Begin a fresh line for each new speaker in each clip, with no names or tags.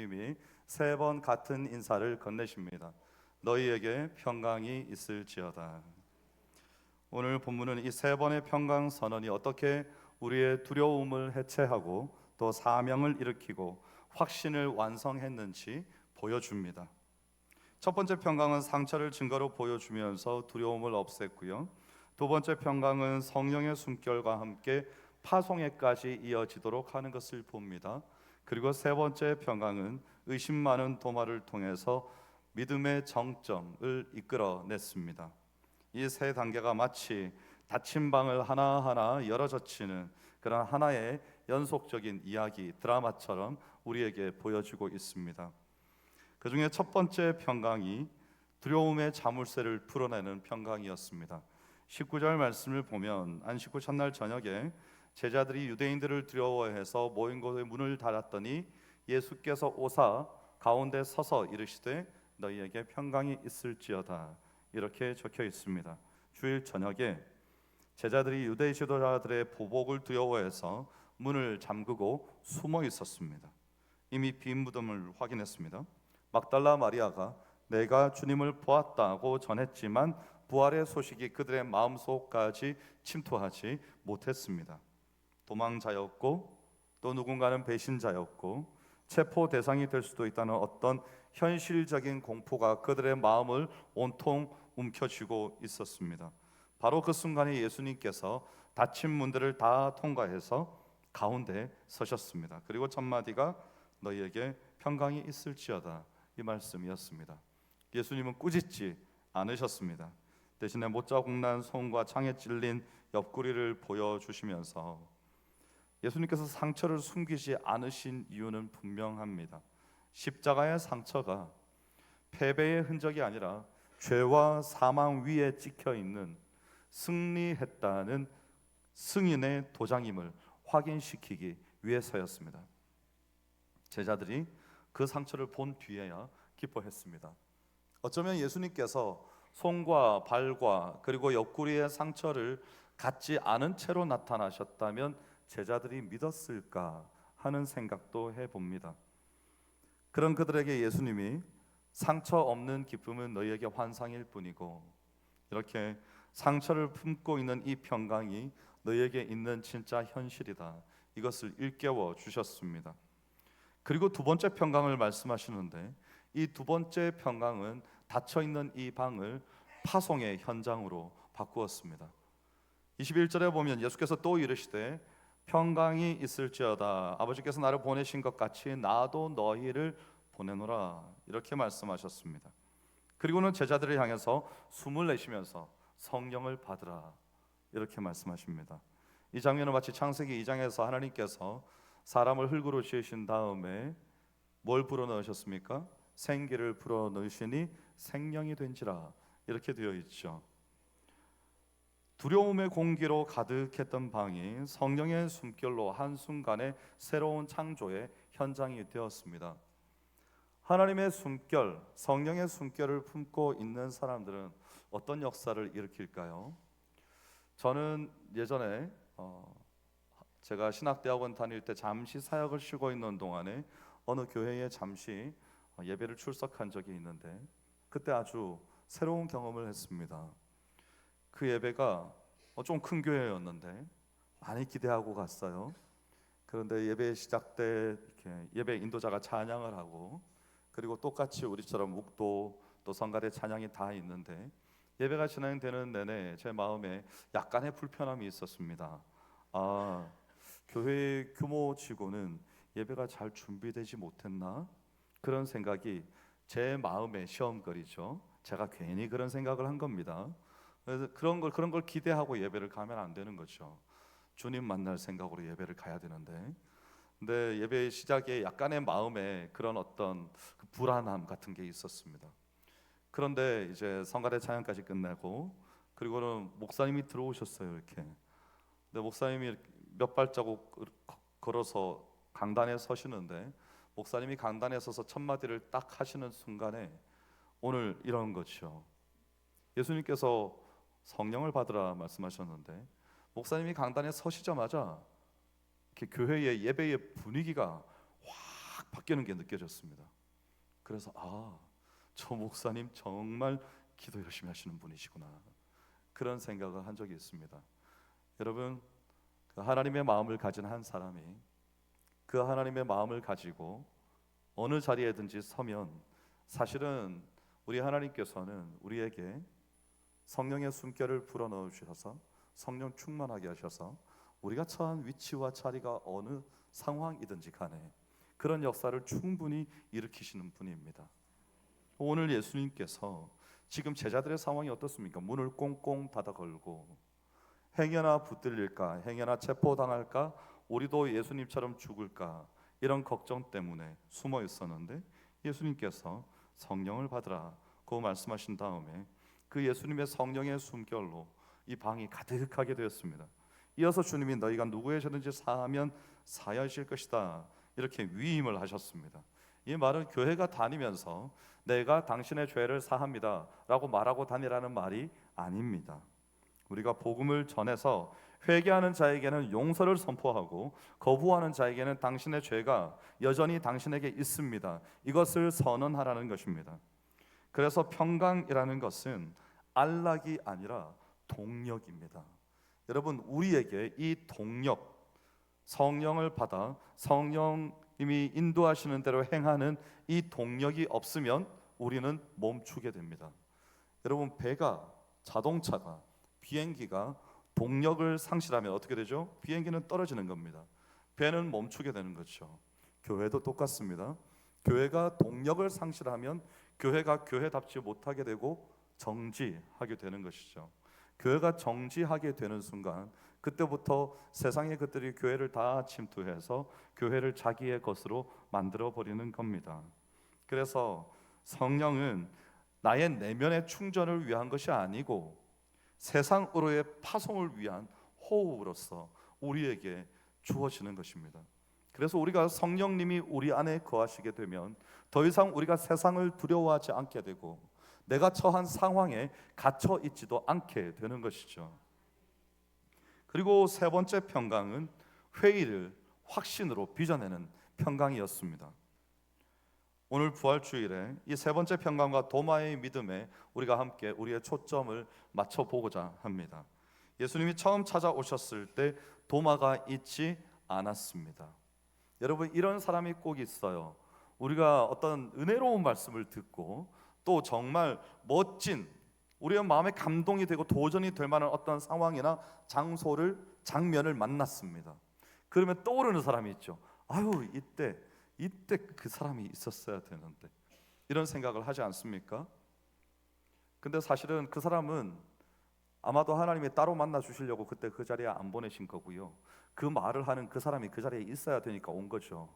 예수님이 세 번 같은 인사를 건네십니다. 너희에게 평강이 있을지어다. 오늘 본문은 이 세 번의 평강 선언이 어떻게 우리의 두려움을 해체하고 또 사명을 일으키고 확신을 완성했는지 보여줍니다. 첫 번째 평강은 상처를 증거로 보여주면서 두려움을 없앴고요. 두 번째 평강은 성령의 숨결과 함께 파송에까지 이어지도록 하는 것을 봅니다. 그리고 세 번째 평강은 의심 많은 도마를 통해서 믿음의 정점을 이끌어냈습니다. 이 세 단계가 마치 닫힌 방을 하나하나 열어젖히는 그런 하나의 연속적인 이야기, 드라마처럼 우리에게 보여주고 있습니다. 그 중에 첫 번째 평강이 두려움의 자물쇠를 풀어내는 평강이었습니다. 19절 말씀을 보면 안식 후 첫날 저녁에 제자들이 유대인들을 두려워해서 모인 곳에 문을 닫았더니 예수께서 오사 가운데 서서 이르시되 너희에게 평강이 있을지어다. 이렇게 적혀 있습니다. 주일 저녁에 제자들이 유대 지도자들의 보복을 두려워해서 문을 잠그고 숨어 있었습니다. 이미 빈 무덤을 확인했습니다. 막달라 마리아가 내가 주님을 보았다고 전했지만 부활의 소식이 그들의 마음속까지 침투하지 못했습니다. 도망자였고 또 누군가는 배신자였고 체포 대상이 될 수도 있다는 어떤 현실적인 공포가 그들의 마음을 온통 움켜쥐고 있었습니다. 바로 그 순간에 예수님께서 닫힌 문들을 다 통과해서 가운데 서셨습니다. 그리고 첫 마디가 너희에게 평강이 있을지어다, 이 말씀이었습니다. 예수님은 꾸짖지 않으셨습니다. 대신에 못자국 난 손과 창에 찔린 옆구리를 보여주시면서 예수님께서 상처를 숨기지 않으신 이유는 분명합니다. 십자가의 상처가 패배의 흔적이 아니라 죄와 사망 위에 찍혀 있는 승리했다는 승인의 도장임을 확인시키기 위해서였습니다. 제자들이 그 상처를 본 뒤에야 기뻐했습니다. 어쩌면 예수님께서 손과 발과 그리고 옆구리의 상처를 갖지 않은 채로 나타나셨다면 제자들이 믿었을까 하는 생각도 해봅니다. 그런 그들에게 예수님이 상처 없는 기쁨은 너희에게 환상일 뿐이고 이렇게 상처를 품고 있는 이 평강이 너희에게 있는 진짜 현실이다, 이것을 일깨워 주셨습니다. 그리고 두 번째 평강을 말씀하시는데 이 두 번째 평강은 닫혀있는 이 방을 파송의 현장으로 바꾸었습니다. 21절에 보면 예수께서 또 이르시되 평강이 있을지어다. 아버지께서 나를 보내신 것 같이 나도 너희를 보내노라. 이렇게 말씀하셨습니다. 그리고는 제자들을 향해서 숨을 내쉬면서 성령을 받으라. 이렇게 말씀하십니다. 이 장면은 마치 창세기 2장에서 하나님께서 사람을 흙으로 지으신 다음에 뭘 불어넣으셨습니까? 생기를 불어넣으시니 생명이 된지라. 이렇게 되어 있죠. 두려움의 공기로 가득했던 방이 성령의 숨결로 한순간에 새로운 창조의 현장이 되었습니다. 하나님의 숨결, 성령의 숨결을 품고 있는 사람들은 어떤 역사를 일으킬까요? 저는 예전에 제가 신학대학원 다닐 때 잠시 사역을 쉬고 있는 동안에 어느 교회에 잠시 예배를 출석한 적이 있는데 그때 아주 새로운 경험을 했습니다. 그 예배가 좀 큰 교회였는데 많이 기대하고 갔어요. 그런데 예배 시작 때 이렇게 예배 인도자가 찬양을 하고 그리고 똑같이 우리처럼 묵도 또 성가대 찬양이 다 있는데 예배가 진행되는 내내 제 마음에 약간의 불편함이 있었습니다. 교회의 규모치고는 예배가 잘 준비되지 못했나? 그런 생각이 제 마음에 시험거리죠. 제가 괜히 그런 생각을 한 겁니다. 그래서 그런 걸 기대하고 예배를 가면 안 되는 거죠. 주님 만날 생각으로 예배를 가야 되는데, 근데 예배 시작에 약간의 마음에 그런 어떤 그 불안함 같은 게 있었습니다. 그런데 이제 성가대 찬양까지 끝내고 그리고는 목사님이 들어오셨어요. 이렇게. 근데 목사님이 몇 발자국 걸어서 강단에 서시는데 목사님이 강단에 서서 첫 마디를 딱 하시는 순간에 오늘 이런 거죠. 예수님께서 성령을 받으라 말씀하셨는데 목사님이 강단에 서시자마자 이렇게 교회의 예배의 분위기가 확 바뀌는 게 느껴졌습니다. 그래서 저 목사님 정말 기도 열심히 하시는 분이시구나, 그런 생각을 한 적이 있습니다. 여러분, 그 하나님의 마음을 가진 한 사람이 그 하나님의 마음을 가지고 어느 자리에든지 서면 사실은 우리 하나님께서는 우리에게 성령의 숨결을 불어넣어 주셔서 성령 충만하게 하셔서 우리가 처한 위치와 자리가 어느 상황이든지 간에 그런 역사를 충분히 일으키시는 분입니다. 오늘 예수님께서 지금 제자들의 상황이 어떻습니까? 문을 꽁꽁 닫아 걸고 행여나 붙들릴까, 행여나 체포당할까, 우리도 예수님처럼 죽을까, 이런 걱정 때문에 숨어 있었는데 예수님께서 성령을 받으라고 말씀하신 다음에 그 예수님의 성령의 숨결로 이 방이 가득하게 되었습니다. 이어서 주님이 너희가 누구의 죄든지 사하면 사하실 것이다, 이렇게 위임을 하셨습니다. 이 말은 교회가 다니면서 내가 당신의 죄를 사합니다 라고 말하고 다니라는 말이 아닙니다. 우리가 복음을 전해서 회개하는 자에게는 용서를 선포하고 거부하는 자에게는 당신의 죄가 여전히 당신에게 있습니다, 이것을 선언하라는 것입니다. 그래서 평강이라는 것은 안락이 아니라 동력입니다. 여러분, 우리에게 이 동력, 성령을 받아 성령님이 인도하시는 대로 행하는 이 동력이 없으면 우리는 멈추게 됩니다. 여러분, 배가, 자동차가, 비행기가 동력을 상실하면 어떻게 되죠? 비행기는 떨어지는 겁니다. 배는 멈추게 되는 거죠. 교회도 똑같습니다. 교회가 동력을 상실하면 교회가 교회답지 못하게 되고 정지하게 되는 것이죠. 교회가 정지하게 되는 순간 그때부터 세상의 것들이 교회를 다 침투해서 교회를 자기의 것으로 만들어 버리는 겁니다. 그래서 성령은 나의 내면의 충전을 위한 것이 아니고 세상으로의 파송을 위한 호흡으로서 우리에게 주어지는 것입니다. 그래서 우리가 성령님이 우리 안에 거하시게 되면 더 이상 우리가 세상을 두려워하지 않게 되고 내가 처한 상황에 갇혀 있지도 않게 되는 것이죠. 그리고 세 번째 평강은 회의를 확신으로 빚어내는 평강이었습니다. 오늘 부활주일에 이 세 번째 평강과 도마의 믿음에 우리가 함께 우리의 초점을 맞춰보고자 합니다. 예수님이 처음 찾아오셨을 때 도마가 있지 않았습니다. 여러분, 이런 사람이 꼭 있어요. 우리가 어떤 은혜로운 말씀을 듣고 또 정말 멋진, 우리의 마음에 감동이 되고 도전이 될 만한 어떤 상황이나 장면을 만났습니다. 그러면 떠오르는 사람이 있죠. 아유, 이때 그 사람이 있었어야 되는데, 이런 생각을 하지 않습니까? 근데 사실은 그 사람은 아마도 하나님이 따로 만나 주시려고 그때 그 자리에 안 보내신 거고요. 그 말을 하는 그 사람이 그 자리에 있어야 되니까 온 거죠.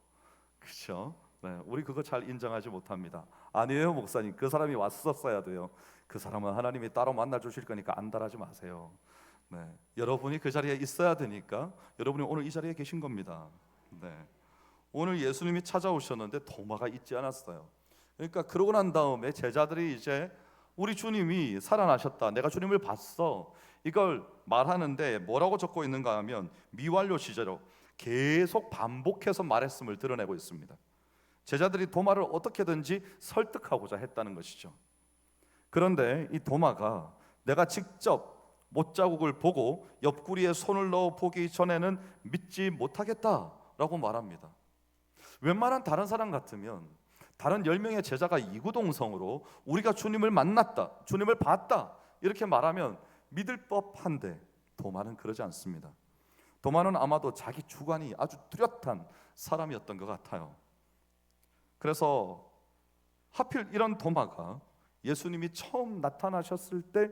그렇죠? 네, 우리 그거 잘 인정하지 못합니다. 아니에요, 목사님. 그 사람이 왔었어야 돼요. 그 사람은 하나님이 따로 만나 주실 거니까 안달하지 마세요. 네, 여러분이 그 자리에 있어야 되니까 여러분이 오늘 이 자리에 계신 겁니다. 네. 오늘 예수님이 찾아오셨는데 도마가 있지 않았어요. 그러니까 그러고 난 다음에 제자들이 이제 우리 주님이 살아나셨다, 내가 주님을 봤어, 이걸 말하는데 뭐라고 적고 있는가 하면 미완료 시제로 계속 반복해서 말했음을 드러내고 있습니다. 제자들이 도마를 어떻게든지 설득하고자 했다는 것이죠. 그런데 이 도마가 내가 직접 못자국을 보고 옆구리에 손을 넣어 보기 전에는 믿지 못하겠다라고 말합니다. 웬만한 다른 사람 같으면 다른 10명의 제자가 이구동성으로 우리가 주님을 만났다, 주님을 봤다, 이렇게 말하면 믿을 법한데 도마는 그러지 않습니다. 도마는 아마도 자기 주관이 아주 뚜렷한 사람이었던 것 같아요. 그래서 하필 이런 도마가 예수님이 처음 나타나셨을 때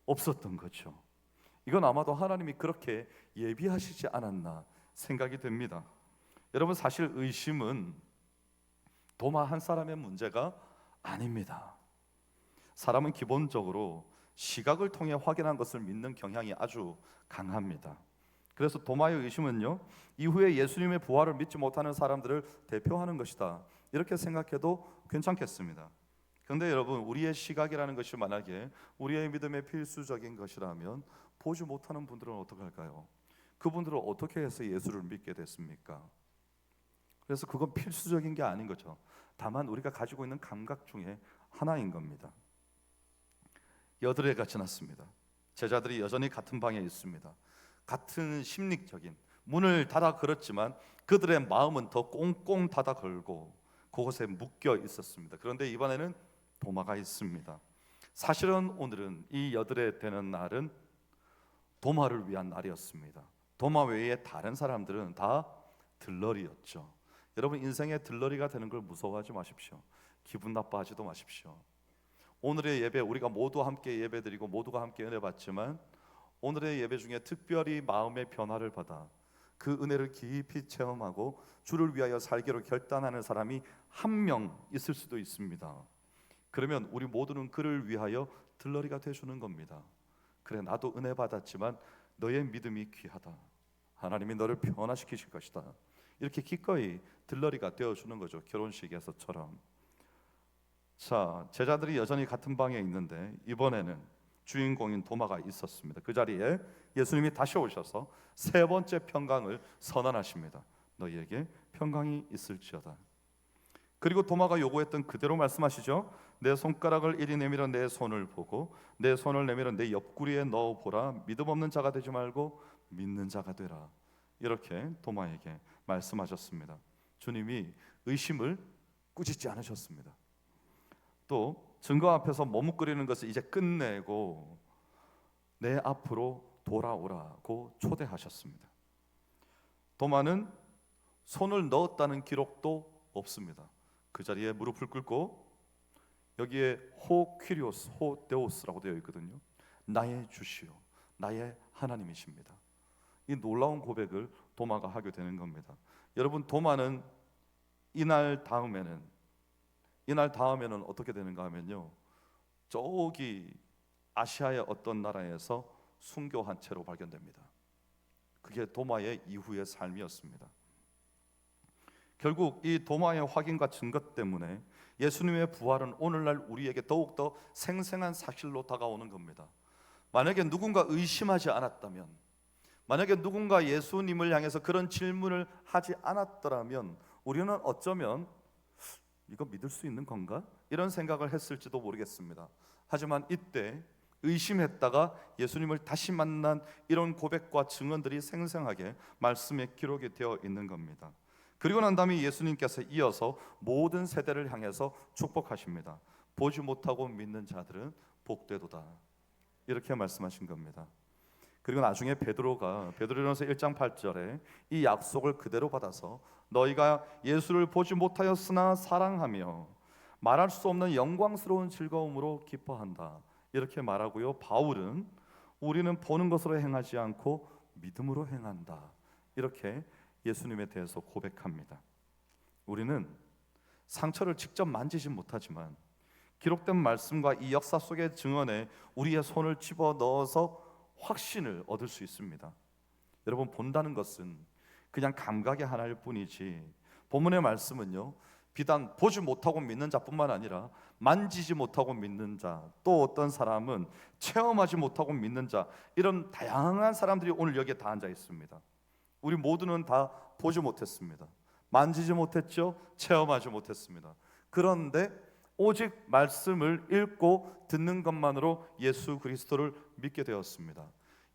없었던 거죠. 이건 아마도 하나님이 그렇게 예비하시지 않았나 생각이 됩니다. 여러분, 사실 의심은 도마 한 사람의 문제가 아닙니다. 사람은 기본적으로 시각을 통해 확인한 것을 믿는 경향이 아주 강합니다. 그래서 도마의 의심은요, 이후에 예수님의 부활을 믿지 못하는 사람들을 대표하는 것이다, 이렇게 생각해도 괜찮겠습니다. 그런데 여러분, 우리의 시각이라는 것이 만약에 우리의 믿음의 필수적인 것이라면 보지 못하는 분들은 어떻게 할까요? 그분들은 어떻게 해서 예수를 믿게 됐습니까? 그래서 그건 필수적인 게 아닌 거죠. 다만 우리가 가지고 있는 감각 중에 하나인 겁니다. 여드레가 지났습니다. 제자들이 여전히 같은 방에 있습니다. 같은 심리적인 문을 닫아 걸었지만 그들의 마음은 더 꽁꽁 닫아 걸고 그곳에 묶여 있었습니다. 그런데 이번에는 도마가 있습니다. 사실은 오늘은 이 여드레 되는 날은 도마를 위한 날이었습니다. 도마 외에 다른 사람들은 다 들러리였죠. 여러분, 인생의 들러리가 되는 걸 무서워하지 마십시오. 기분 나빠하지도 마십시오. 오늘의 예배, 우리가 모두 함께 예배드리고 모두가 함께 은혜 받지만 오늘의 예배 중에 특별히 마음의 변화를 받아 그 은혜를 깊이 체험하고 주를 위하여 살기로 결단하는 사람이 한 명 있을 수도 있습니다. 그러면 우리 모두는 그를 위하여 들러리가 되주는 겁니다. 그래, 나도 은혜 받았지만 너의 믿음이 귀하다. 하나님이 너를 변화시키실 것이다. 이렇게 기꺼이 들러리가 되어주는 거죠. 결혼식에서처럼. 자, 제자들이 여전히 같은 방에 있는데 이번에는 주인공인 도마가 있었습니다. 그 자리에 예수님이 다시 오셔서 세 번째 평강을 선언하십니다. 너희에게 평강이 있을지어다. 그리고 도마가 요구했던 그대로 말씀하시죠. 내 손가락을 이리 내밀어 내 손을 보고 내 손을 내밀어 내 옆구리에 넣어 보라. 믿음 없는 자가 되지 말고 믿는 자가 되라. 이렇게 도마에게 말씀하셨습니다. 주님이 의심을 꾸짖지 않으셨습니다. 또 증거 앞에서 머뭇거리는 것을 이제 끝내고 내 앞으로 돌아오라고 초대하셨습니다. 도마는 손을 넣었다는 기록도 없습니다. 그 자리에 무릎을 꿇고 여기에 호 퀴리오스, 호 데오스라고 되어 있거든요. 나의 주시오, 나의 하나님이십니다. 이 놀라운 고백을 도마가 하게 되는 겁니다. 여러분, 도마는 이날 다음에는 어떻게 되는가 하면요, 저기 아시아의 어떤 나라에서 순교한 채로 발견됩니다. 그게 도마의 이후의 삶이었습니다. 결국 이 도마의 확인과 증거 때문에 예수님의 부활은 오늘날 우리에게 더욱더 생생한 사실로 다가오는 겁니다. 만약에 누군가 의심하지 않았다면, 만약에 누군가 예수님을 향해서 그런 질문을 하지 않았더라면 우리는 어쩌면 이거 믿을 수 있는 건가? 이런 생각을 했을지도 모르겠습니다. 하지만 이때 의심했다가 예수님을 다시 만난 이런 고백과 증언들이 생생하게 말씀에 기록이 되어 있는 겁니다. 그리고 난 다음에 예수님께서 이어서 모든 세대를 향해서 축복하십니다. 보지 못하고 믿는 자들은 복되도다. 이렇게 말씀하신 겁니다. 그리고 나중에 베드로전서 1장 8절에 이 약속을 그대로 받아서 너희가 예수를 보지 못하였으나 사랑하며 말할 수 없는 영광스러운 즐거움으로 기뻐한다. 이렇게 말하고요. 바울은 우리는 보는 것으로 행하지 않고 믿음으로 행한다. 이렇게 예수님에 대해서 고백합니다. 우리는 상처를 직접 만지진 못하지만 기록된 말씀과 이 역사 속의 증언에 우리의 손을 집어넣어서 확신을 얻을 수 있습니다. 여러분, 본다는 것은 그냥 감각의 하나일 뿐이지 본문의 말씀은요, 비단 보지 못하고 믿는 자뿐만 아니라 만지지 못하고 믿는 자, 또 어떤 사람은 체험하지 못하고 믿는 자, 이런 다양한 사람들이 오늘 여기에 다 앉아 있습니다. 우리 모두는 다 보지 못했습니다. 만지지 못했죠. 체험하지 못했습니다. 그런데 오직 말씀을 읽고 듣는 것만으로 예수 그리스도를 믿게 되었습니다.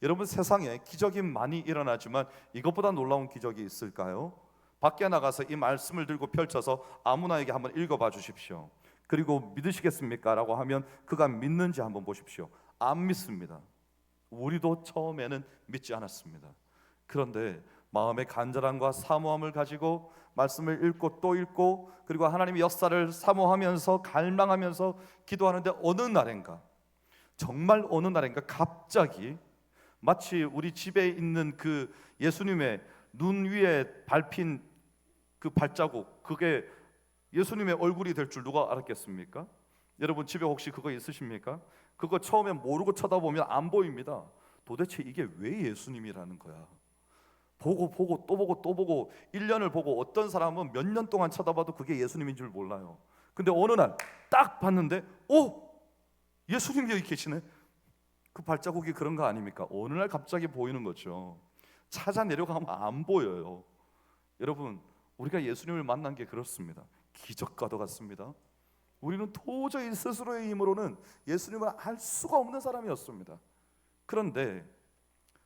여러분, 세상에 기적이 많이 일어나지만 이것보다 놀라운 기적이 있을까요? 밖에 나가서 이 말씀을 들고 펼쳐서 아무나에게 한번 읽어봐 주십시오. 그리고 믿으시겠습니까? 라고 하면 그가 믿는지 한번 보십시오. 안 믿습니다. 우리도 처음에는 믿지 않았습니다. 그런데 마음의 간절함과 사모함을 가지고 말씀을 읽고 또 읽고 그리고 하나님의 역사를 사모하면서 갈망하면서 기도하는데 정말 어느 날인가 갑자기 마치 우리 집에 있는 그 예수님의 눈 위에 밟힌 그 발자국, 그게 예수님의 얼굴이 될 줄 누가 알았겠습니까? 여러분, 집에 혹시 그거 있으십니까? 그거 처음에 모르고 쳐다보면 안 보입니다. 도대체 이게 왜 예수님이라는 거야? 보고 또 보고 또 보고 1년을 보고 어떤 사람은 몇 년 동안 쳐다봐도 그게 예수님인 줄 몰라요. 근데 어느 날 딱 봤는데 예수님이 여기 계시네. 그 발자국이 그런 거 아닙니까? 어느 날 갑자기 보이는 거죠. 찾아 내려가면 안 보여요. 여러분, 우리가 예수님을 만난 게 그렇습니다. 기적과도 같습니다. 우리는 도저히 스스로의 힘으로는 예수님을 알 수가 없는 사람이었습니다. 그런데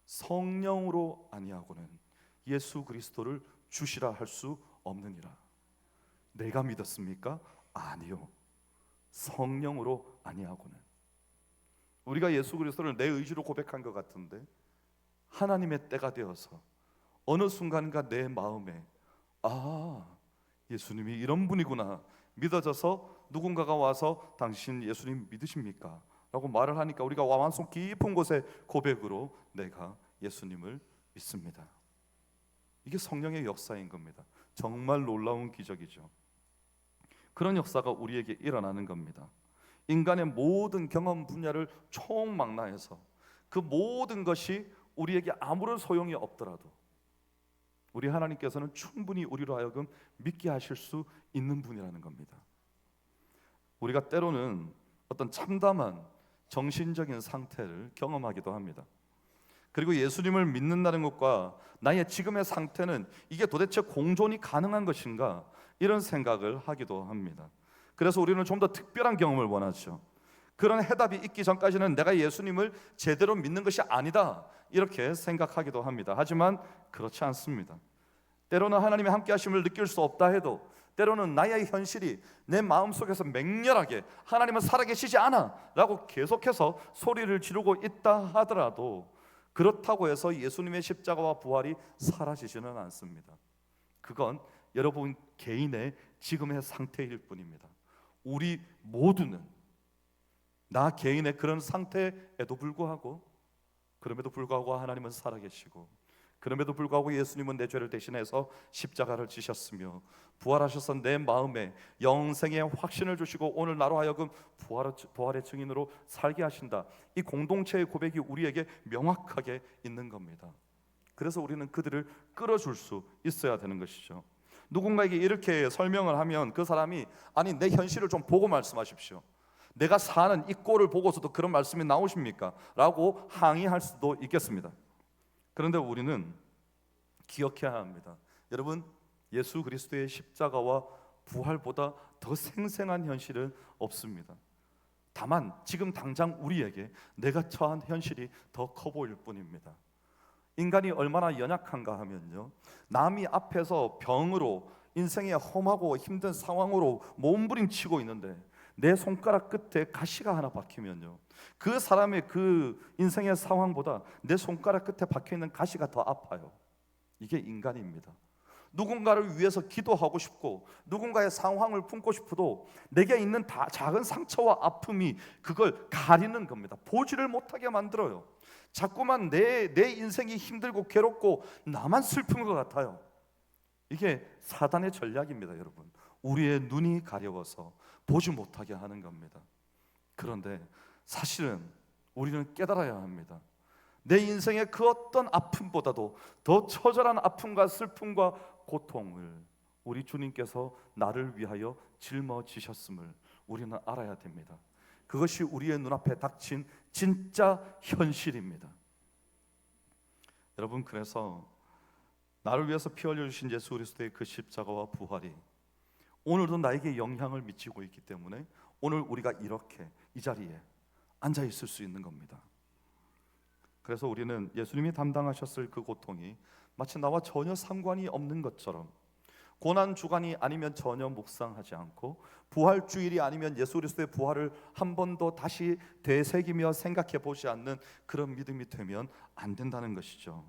성령으로 아니하고는 예수 그리스도를 주시라 할 수 없느니라. 내가 믿었습니까? 아니요. 성령으로 아니하고는. 우리가 예수 그리스도를 내 의지로 고백한 것 같은데 하나님의 때가 되어서 어느 순간인가 내 마음에 예수님이 이런 분이구나 믿어져서 누군가가 와서 당신 예수님 믿으십니까? 라고 말을 하니까 우리가 마음속 깊은 곳에 고백으로 내가 예수님을 믿습니다. 이게 성령의 역사인 겁니다. 정말 놀라운 기적이죠. 그런 역사가 우리에게 일어나는 겁니다. 인간의 모든 경험 분야를 총망라해서 그 모든 것이 우리에게 아무런 소용이 없더라도 우리 하나님께서는 충분히 우리로 하여금 믿게 하실 수 있는 분이라는 겁니다. 우리가 때로는 어떤 참담한 정신적인 상태를 경험하기도 합니다. 그리고 예수님을 믿는다는 것과 나의 지금의 상태는 이게 도대체 공존이 가능한 것인가, 이런 생각을 하기도 합니다. 그래서 우리는 좀 더 특별한 경험을 원하죠. 그런 해답이 있기 전까지는 내가 예수님을 제대로 믿는 것이 아니다, 이렇게 생각하기도 합니다. 하지만 그렇지 않습니다. 때로는 하나님의 함께 하심을 느낄 수 없다 해도, 때로는 나의 현실이 내 마음속에서 맹렬하게 하나님은 살아계시지 않아 라고 계속해서 소리를 지르고 있다 하더라도, 그렇다고 해서 예수님의 십자가와 부활이 사라지지는 않습니다. 그건 여러분 개인의 지금의 상태일 뿐입니다. 우리 모두는 나 개인의 그런 상태에도 불구하고, 그럼에도 불구하고 하나님은 살아계시고, 그럼에도 불구하고 예수님은 내 죄를 대신해서 십자가를 지셨으며 부활하셔서 내 마음에 영생의 확신을 주시고 오늘 나로 하여금 부활의 증인으로 살게 하신다. 이 공동체의 고백이 우리에게 명확하게 있는 겁니다. 그래서 우리는 그들을 끌어줄 수 있어야 되는 것이죠. 누군가에게 이렇게 설명을 하면 그 사람이 아니 내 현실을 좀 보고 말씀하십시오, 내가 사는 이 꼴을 보고서도 그런 말씀이 나오십니까? 라고 항의할 수도 있겠습니다. 그런데 우리는 기억해야 합니다. 여러분, 예수 그리스도의 십자가와 부활보다 더 생생한 현실은 없습니다. 다만 지금 당장 우리에게 내가 처한 현실이 더 커 보일 뿐입니다. 인간이 얼마나 연약한가 하면요, 남이 앞에서 병으로 인생의 험하고 힘든 상황으로 몸부림치고 있는데 내 손가락 끝에 가시가 하나 박히면요, 그 사람의 그 인생의 상황보다 내 손가락 끝에 박혀있는 가시가 더 아파요. 이게 인간입니다. 누군가를 위해서 기도하고 싶고 누군가의 상황을 품고 싶어도 내게 있는 작은 상처와 아픔이 그걸 가리는 겁니다. 보지를 못하게 만들어요. 자꾸만 내 인생이 힘들고 괴롭고 나만 슬픈 것 같아요. 이게 사단의 전략입니다. 여러분, 우리의 눈이 가려워서 보지 못하게 하는 겁니다. 그런데 사실은 우리는 깨달아야 합니다. 내 인생의 그 어떤 아픔보다도 더 처절한 아픔과 슬픔과 고통을 우리 주님께서 나를 위하여 짊어지셨음을 우리는 알아야 됩니다. 그것이 우리의 눈앞에 닥친 진짜 현실입니다. 여러분, 그래서 나를 위해서 피 흘려주신 예수 그리스도의 그 십자가와 부활이 오늘도 나에게 영향을 미치고 있기 때문에 오늘 우리가 이렇게 이 자리에 앉아 있을 수 있는 겁니다. 그래서 우리는 예수님이 담당하셨을 그 고통이 마치 나와 전혀 상관이 없는 것처럼, 고난 주간이 아니면 전혀 묵상하지 않고 부활 주일이 아니면 예수 그리스도의 부활을 한 번도 다시 되새기며 생각해 보지 않는 그런 믿음이 되면 안 된다는 것이죠.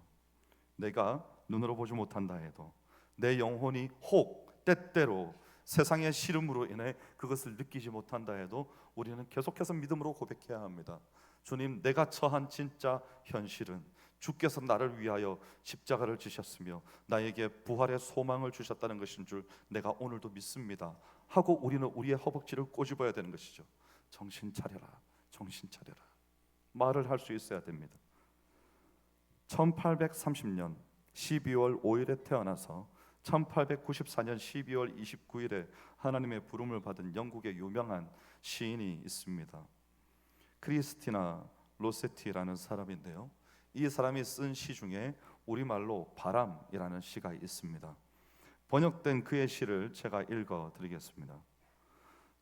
내가 눈으로 보지 못한다 해도 내 영혼이 혹 때때로 세상의 시름으로 인해 그것을 느끼지 못한다 해도 우리는 계속해서 믿음으로 고백해야 합니다. 주님, 내가 처한 진짜 현실은 주께서 나를 위하여 십자가를 지셨으며 나에게 부활의 소망을 주셨다는 것인 줄 내가 오늘도 믿습니다 하고 우리는 우리의 허벅지를 꼬집어야 되는 것이죠. 정신 차려라, 정신 차려라, 말을 할 수 있어야 됩니다. 1830년 12월 5일에 태어나서 1894년 12월 29일에 하나님의 부름을 받은 영국의 유명한 시인이 있습니다. 크리스티나 로세티라는 사람인데요, 이 사람이 쓴 시 중에 우리말로 바람이라는 시가 있습니다. 번역된 그의 시를 제가 읽어 드리겠습니다.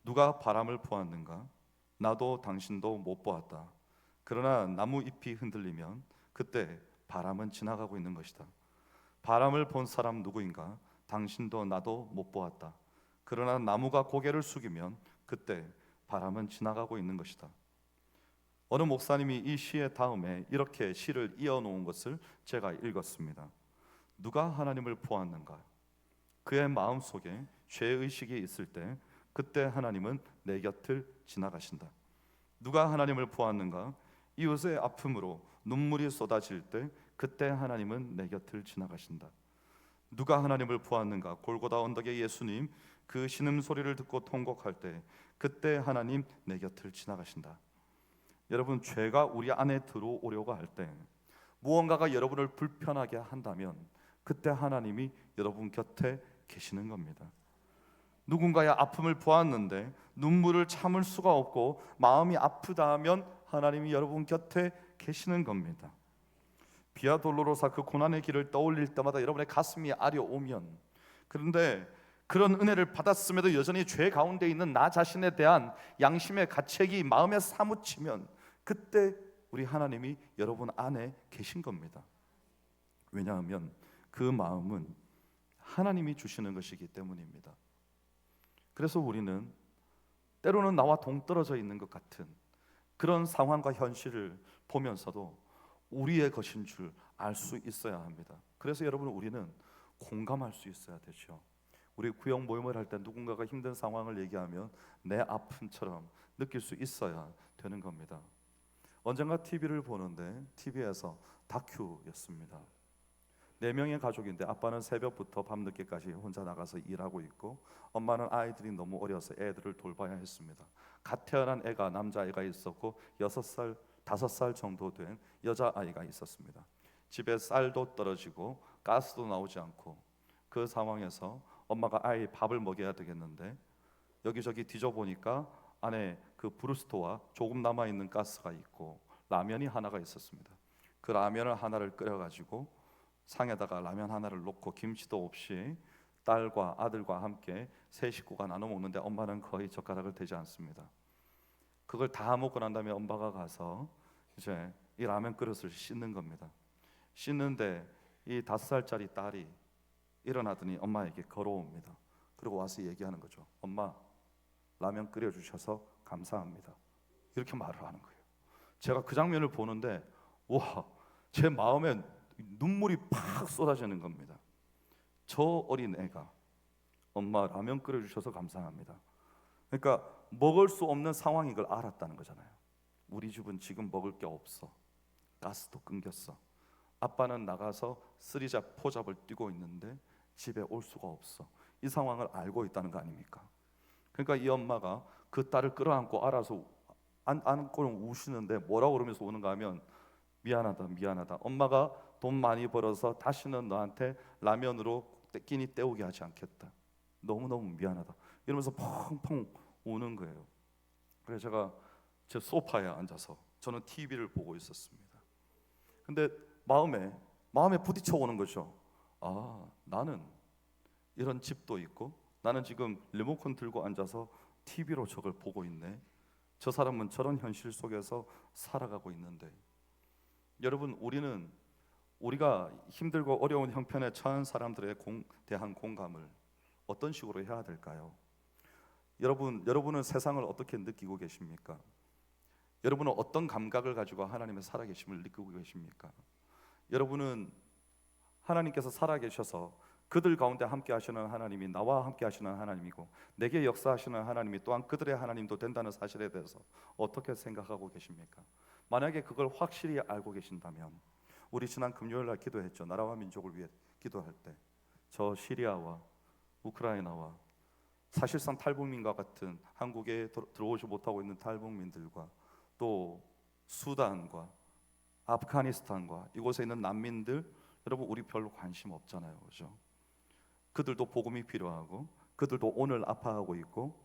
누가 바람을 보았는가? 나도 당신도 못 보았다. 그러나 나무 잎이 흔들리면 그때 바람은 지나가고 있는 것이다. 바람을 본 사람 누구인가? 당신도 나도 못 보았다. 그러나 나무가 고개를 숙이면 그때 바람은 지나가고 있는 것이다. 어느 목사님이 이 시의 다음에 이렇게 시를 이어놓은 것을 제가 읽었습니다. 누가 하나님을 보았는가? 그의 마음속에 죄의식이 있을 때 그때 하나님은 내 곁을 지나가신다. 누가 하나님을 보았는가? 이웃의 아픔으로 눈물이 쏟아질 때 그때 하나님은 내 곁을 지나가신다. 누가 하나님을 보았는가? 골고다 언덕의 예수님 그 신음소리를 듣고 통곡할 때 그때 하나님 내 곁을 지나가신다. 여러분, 죄가 우리 안에 들어오려고 할 때 무언가가 여러분을 불편하게 한다면 그때 하나님이 여러분 곁에 계시는 겁니다. 누군가의 아픔을 보았는데 눈물을 참을 수가 없고 마음이 아프다 하면 하나님이 여러분 곁에 계시는 겁니다. 비아 돌로로사 그 고난의 길을 떠올릴 때마다 여러분의 가슴이 아려오면, 그런데 그런 은혜를 받았음에도 여전히 죄 가운데 있는 나 자신에 대한 양심의 가책이 마음에 사무치면 그때 우리 하나님이 여러분 안에 계신 겁니다. 왜냐하면 그 마음은 하나님이 주시는 것이기 때문입니다. 그래서 우리는 때로는 나와 동떨어져 있는 것 같은 그런 상황과 현실을 보면서도 우리의 것인 줄 알 수 있어야 합니다. 그래서 여러분, 우리는 공감할 수 있어야 되죠. 우리 구역 모임을 할 때 누군가가 힘든 상황을 얘기하면 내 아픔처럼 느낄 수 있어야 되는 겁니다. 언젠가 TV를 보는데 TV에서 다큐였습니다. 4명의 가족인데 아빠는 새벽부터 밤늦게까지 혼자 나가서 일하고 있고 엄마는 아이들이 너무 어려서 애들을 돌봐야 했습니다. 갓 태어난 애가 남자아이가 있었고 6살, 5살 정도 된 여자아이가 있었습니다. 집에 쌀도 떨어지고 가스도 나오지 않고 그 상황에서 엄마가 아이 밥을 먹여야 되겠는데 여기저기 뒤져보니까 안에 그 브루스토와 조금 남아있는 가스가 있고 라면이 하나가 있었습니다. 그 라면을 하나를 끓여가지고 상에다가 라면 하나를 놓고 김치도 없이 딸과 아들과 함께 세 식구가 나눠 먹는데 엄마는 거의 젓가락을 대지 않습니다. 그걸 다 먹고 난 다음에 엄마가 가서 이제 이 라면 그릇을 씻는 겁니다. 씻는데 이 5살짜리 딸이 일어나더니 엄마에게 걸어옵니다. 그리고 와서 얘기하는 거죠. 엄마, 라면 끓여주셔서 감사합니다. 이렇게 말을 하는 거예요. 제가 그 장면을 보는데 와, 제 마음에 눈물이 팍 쏟아지는 겁니다. 저 어린 애가 엄마 라면 끓여주셔서 감사합니다. 그러니까 먹을 수 없는 상황인 걸 알았다는 거잖아요. 우리 집은 지금 먹을 게 없어. 가스도 끊겼어. 아빠는 나가서 쓰리잡 포잡을 뛰고 있는데 집에 올 수가 없어. 이 상황을 알고 있다는 거 아닙니까? 그러니까 이 엄마가 그 딸을 끌어안고 알아서 안고는 우시는데 뭐라고 그러면서 오는가 하면 미안하다 미안하다. 엄마가 돈 많이 벌어서 다시는 너한테 라면으로 끼니 때우게 하지 않겠다. 너무너무 미안하다. 이러면서 펑펑 우는 거예요. 그래서 제가 제 소파에 앉아서 저는 TV를 보고 있었습니다. 근데 마음에 부딪혀 오는 거죠. 아, 나는 이런 집도 있고 나는 지금 리모컨 들고 앉아서 TV로 저걸 보고 있네. 저 사람은 저런 현실 속에서 살아가고 있는데, 여러분, 우리가 힘들고 어려운 형편에 처한 사람들에 대한 공감을 어떤 식으로 해야 될까요? 여러분은 세상을 어떻게 느끼고 계십니까? 여러분은 어떤 감각을 가지고 하나님의 살아계심을 느끼고 계십니까? 여러분은 하나님께서 살아계셔서 그들 가운데 함께 하시는 하나님이 나와 함께 하시는 하나님이고 내게 역사하시는 하나님이 또한 그들의 하나님도 된다는 사실에 대해서 어떻게 생각하고 계십니까? 만약에 그걸 확실히 알고 계신다면, 우리 지난 금요일 날 기도했죠. 나라와 민족을 위해 기도할 때 저 시리아와 우크라이나와 사실상 탈북민과 같은 한국에 들어오지 못하고 있는 탈북민들과 또 수단과 아프가니스탄과 이곳에 있는 난민들, 여러분, 우리 별로 관심 없잖아요, 그렇죠? 그들도 복음이 필요하고 그들도 오늘 아파하고 있고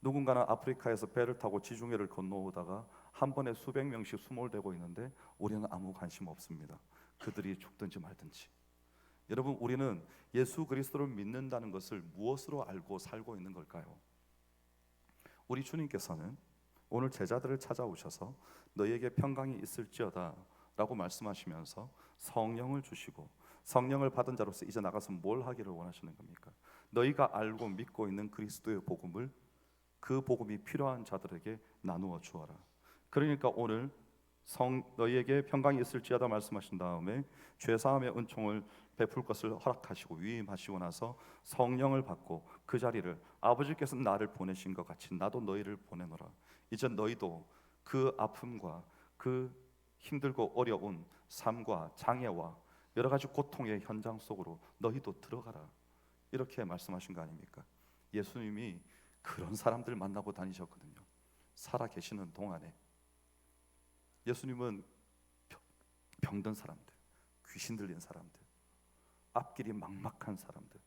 누군가는 아프리카에서 배를 타고 지중해를 건너오다가 한 번에 수백 명씩 수몰되고 있는데 우리는 아무 관심 없습니다. 그들이 죽든지 말든지. 여러분, 우리는 예수 그리스도를 믿는다는 것을 무엇으로 알고 살고 있는 걸까요? 우리 주님께서는 오늘 제자들을 찾아오셔서 너희에게 평강이 있을지어다 라고 말씀하시면서 성령을 주시고, 성령을 받은 자로서 이제 나가서 뭘 하기를 원하시는 겁니까? 너희가 알고 믿고 있는 그리스도의 복음을, 그 복음이 필요한 자들에게 나누어 주어라. 그러니까 오늘 너희에게 평강이 있을지어다 말씀하신 다음에 죄사함의 은총을 베풀 것을 허락하시고 위임하시고 나서 성령을 받고 그 자리를, 아버지께서 나를 보내신 것 같이 나도 너희를 보내노라. 이제 너희도 그 아픔과 그 힘들고 어려운 삶과 장애와 여러 가지 고통의 현장 속으로 너희도 들어가라. 이렇게 말씀하신 거 아닙니까? 예수님이 그런 사람들 만나고 다니셨거든요. 살아 계시는 동안에 예수님은 병든 사람들, 귀신 들린 사람들, 앞길이 막막한 사람들,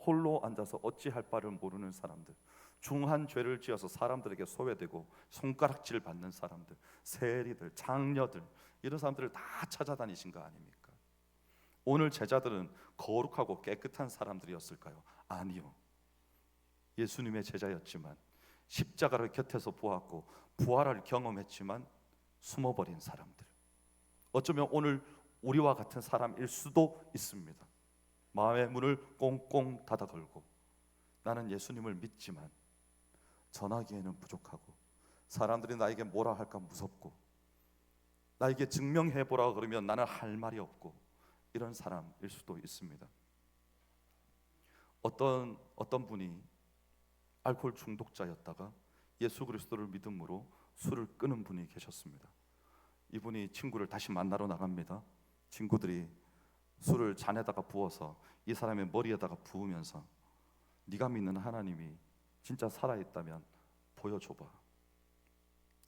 홀로 앉아서 어찌할 바를 모르는 사람들, 중한 죄를 지어서 사람들에게 소외되고 손가락질 받는 사람들, 세리들, 장녀들, 이런 사람들을 다 찾아다니신 거 아닙니까? 오늘 제자들은 거룩하고 깨끗한 사람들이었을까요? 아니요. 예수님의 제자였지만 십자가를 곁에서 보았고 부활을 경험했지만 숨어버린 사람들, 어쩌면 오늘 우리와 같은 사람일 수도 있습니다. 마음의 문을 꽁꽁 닫아 걸고 나는 예수님을 믿지만 전하기에는 부족하고 사람들이 나에게 뭐라 할까 무섭고 나에게 증명해보라 그러면 나는 할 말이 없고 이런 사람일 수도 있습니다. 어떤 분이 알코올 중독자였다가 예수 그리스도를 믿음으로 술을 끊은 분이 계셨습니다. 이분이 친구를 다시 만나러 나갑니다. 친구들이 술을 잔에다가 부어서 이 사람의 머리에다가 부으면서 네가 믿는 하나님이 진짜 살아있다면 보여줘봐.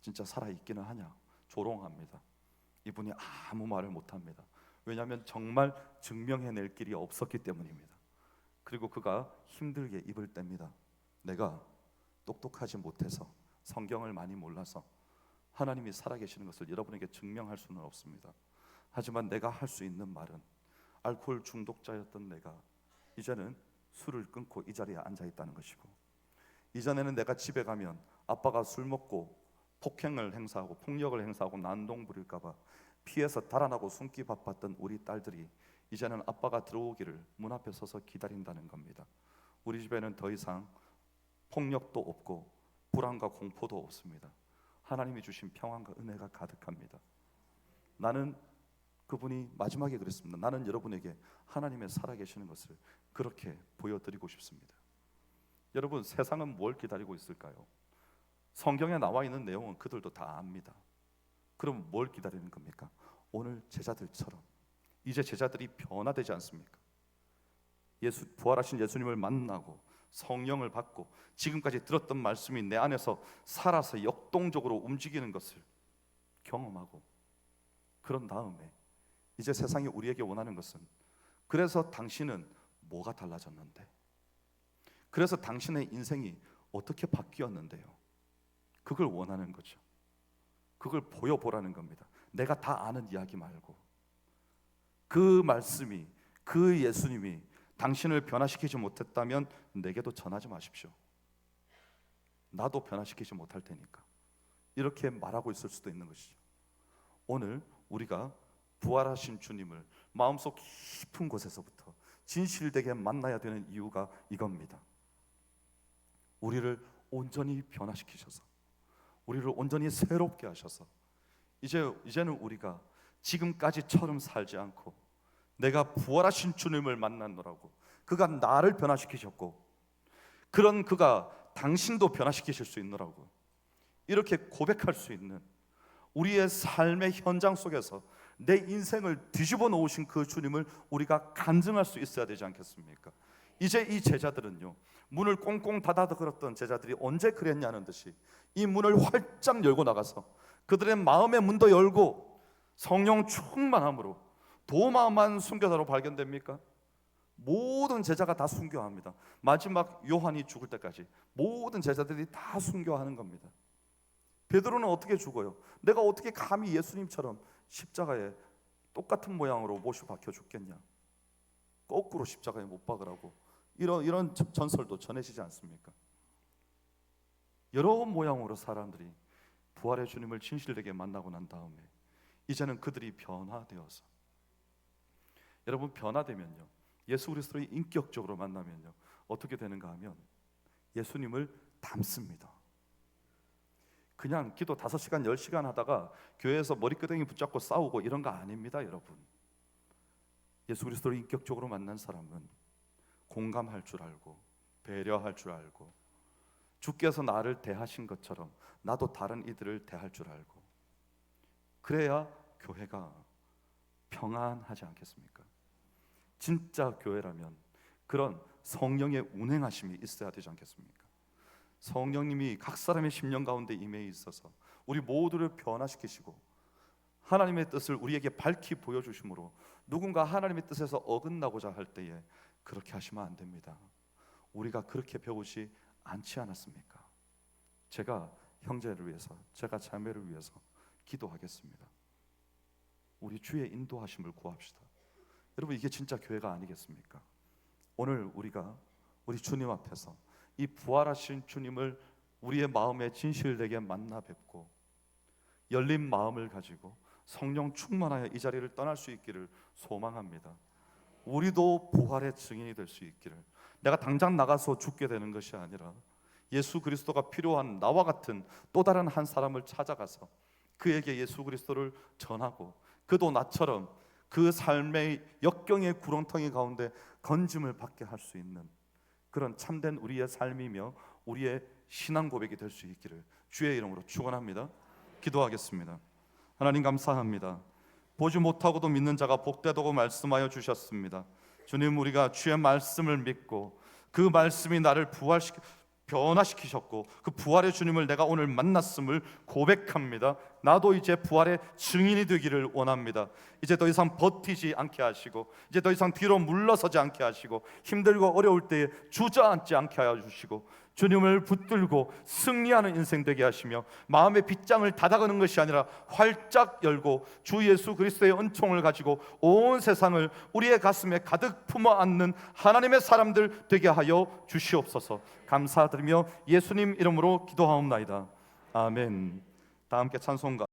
진짜 살아있기는 하냐? 조롱합니다. 이분이 아무 말을 못합니다. 왜냐하면 정말 증명해낼 길이 없었기 때문입니다. 그리고 그가 힘들게 입을 뗍니다. 내가 똑똑하지 못해서, 성경을 많이 몰라서 하나님이 살아계시는 것을 여러분에게 증명할 수는 없습니다. 하지만 내가 할 수 있는 말은, 알코올 중독자였던 내가 이제는 술을 끊고 이 자리에 앉아있다는 것이고, 이전에는 내가 집에 가면 아빠가 술 먹고 폭행을 행사하고 폭력을 행사하고 난동 부릴까 봐 피해서 달아나고 숨기 바빴던 우리 딸들이 이제는 아빠가 들어오기를 문 앞에 서서 기다린다는 겁니다. 우리 집에는 더 이상 폭력도 없고 불안과 공포도 없습니다. 하나님이 주신 평안과 은혜가 가득합니다. 나는, 그분이 마지막에 그랬습니다. 나는 여러분에게 하나님의 살아계시는 것을 그렇게 보여드리고 싶습니다. 여러분, 세상은 뭘 기다리고 있을까요? 성경에 나와 있는 내용은 그들도 다 압니다. 그럼 뭘 기다리는 겁니까? 오늘 제자들처럼 이제 제자들이 변화되지 않습니까? 부활하신 예수님을 만나고 성령을 받고 지금까지 들었던 말씀이 내 안에서 살아서 역동적으로 움직이는 것을 경험하고, 그런 다음에 이제 세상이 우리에게 원하는 것은, 그래서 당신은 뭐가 달라졌는데? 그래서 당신의 인생이 어떻게 바뀌었는데요? 그걸 원하는 거죠. 그걸 보여보라는 겁니다. 내가 다 아는 이야기 말고 그 말씀이, 그 예수님이 당신을 변화시키지 못했다면 내게도 전하지 마십시오. 나도 변화시키지 못할 테니까. 이렇게 말하고 있을 수도 있는 것이죠. 오늘 우리가 부활하신 주님을 마음속 깊은 곳에서부터 진실되게 만나야 되는 이유가 이겁니다. 우리를 온전히 변화시키셔서, 우리를 온전히 새롭게 하셔서 이제는 우리가 지금까지처럼 살지 않고 내가 부활하신 주님을 만나노라고, 그가 나를 변화시키셨고 그런 그가 당신도 변화시키실 수 있노라고 이렇게 고백할 수 있는, 우리의 삶의 현장 속에서 내 인생을 뒤집어 놓으신 그 주님을 우리가 간증할 수 있어야 되지 않겠습니까? 이제 이 제자들은요, 문을 꽁꽁 닫아 걸었던 제자들이 언제 그랬냐는 듯이 이 문을 활짝 열고 나가서 그들의 마음의 문도 열고 성령 충만함으로 도마만 순교자로 발견됩니까? 모든 제자가 다 순교합니다. 마지막 요한이 죽을 때까지 모든 제자들이 다 순교하는 겁니다. 베드로는 어떻게 죽어요? 내가 어떻게 감히 예수님처럼 십자가에 똑같은 모양으로 못이 박혀 죽겠냐? 거꾸로 십자가에 못 박으라고 이런 전설도 전해지지 않습니까? 여러 모양으로 사람들이 부활의 주님을 진실되게 만나고 난 다음에 이제는 그들이 변화되어서, 여러분 변화되면요, 예수 그리스도를 인격적으로 만나면요 어떻게 되는가 하면 예수님을 닮습니다. 그냥 기도 5시간 10시간 하다가 교회에서 머리끄댕이 붙잡고 싸우고 이런 거 아닙니다. 여러분, 예수 그리스도를 인격적으로 만난 사람은 공감할 줄 알고 배려할 줄 알고 주께서 나를 대하신 것처럼 나도 다른 이들을 대할 줄 알고, 그래야 교회가 평안하지 않겠습니까? 진짜 교회라면 그런 성령의 운행하심이 있어야 되지 않겠습니까? 성령님이 각 사람의 심령 가운데 임해 있어서 우리 모두를 변화시키시고 하나님의 뜻을 우리에게 밝히 보여주심으로 누군가 하나님의 뜻에서 어긋나고자 할 때에 그렇게 하시면 안 됩니다. 우리가 그렇게 배우지 않지 않았습니까? 제가 형제를 위해서, 제가 자매를 위해서 기도하겠습니다. 우리 주의 인도하심을 구합시다. 여러분, 이게 진짜 교회가 아니겠습니까? 오늘 우리가 우리 주님 앞에서 이 부활하신 주님을 우리의 마음에 진실되게 만나 뵙고 열린 마음을 가지고 성령 충만하여 이 자리를 떠날 수 있기를 소망합니다. 우리도 부활의 증인이 될 수 있기를, 내가 당장 나가서 죽게 되는 것이 아니라 예수 그리스도가 필요한 나와 같은 또 다른 한 사람을 찾아가서 그에게 예수 그리스도를 전하고 그도 나처럼 그 삶의 역경의 구렁텅이 가운데 건짐을 받게 할 수 있는 그런 참된 우리의 삶이며 우리의 신앙 고백이 될 수 있기를 주의 이름으로 축원합니다. 기도하겠습니다. 하나님 감사합니다. 보지 못하고도 믿는 자가 복되다고 말씀하여 주셨습니다. 주님, 우리가 주의 말씀을 믿고 그 말씀이 나를 변화시키셨고 그 부활의 주님을 내가 오늘 만났음을 고백합니다. 나도 이제 부활의 증인이 되기를 원합니다. 이제 더 이상 버티지 않게 하시고 이제 더 이상 뒤로 물러서지 않게 하시고 힘들고 어려울 때에 주저앉지 않게 하여 주시고 주님을 붙들고 승리하는 인생 되게 하시며 마음의 빗장을 닫아가는 것이 아니라 활짝 열고 주 예수 그리스도의 은총을 가지고 온 세상을 우리의 가슴에 가득 품어 안는 하나님의 사람들 되게 하여 주시옵소서. 감사드리며 예수님 이름으로 기도하옵나이다. 아멘. 다 함께 찬송가